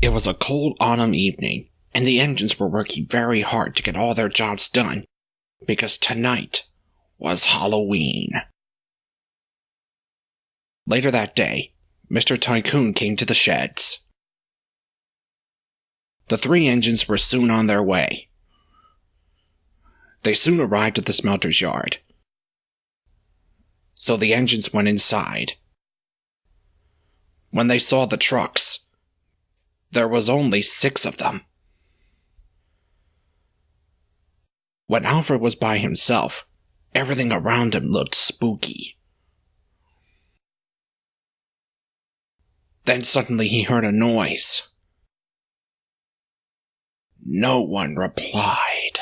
It was a cold autumn evening, and the engines were working very hard to get all their jobs done, because tonight was Halloween. Later that day, Mr. Tycoon came to the sheds. The 3 engines were soon on their way. They soon arrived at the smelter's yard. So the engines went inside. When they saw the trucks, there was only 6 of them. When Alfred was by himself, everything around him looked spooky. Then suddenly he heard a noise. No one replied.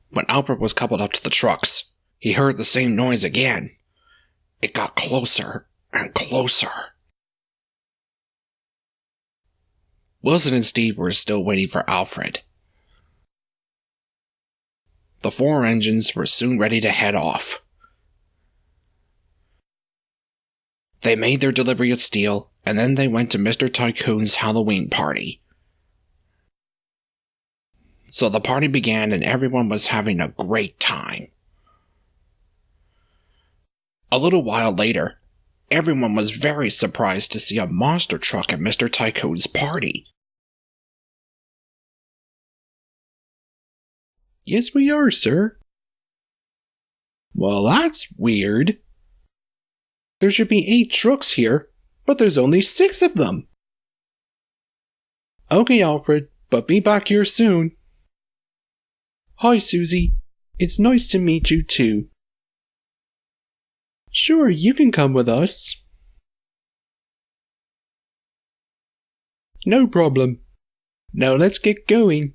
When Alfred was coupled up to the trucks, he heard the same noise again. It got closer and closer. Wilson and Steve were still waiting for Alfred. The 4 engines were soon ready to head off. They made their delivery of steel, and then they went to Mr. Tycoon's Halloween party. So the party began and everyone was having a great time. A little while later, everyone was very surprised to see a monster truck at Mr. Tycoon's party. Yes, we are, sir. Well, that's weird. There should be 8 trucks here, but there's only 6 of them. Okay, Alfred, but be back here soon. Hi, Susie. It's nice to meet you, too. Sure, you can come with us. No problem. Now let's get going.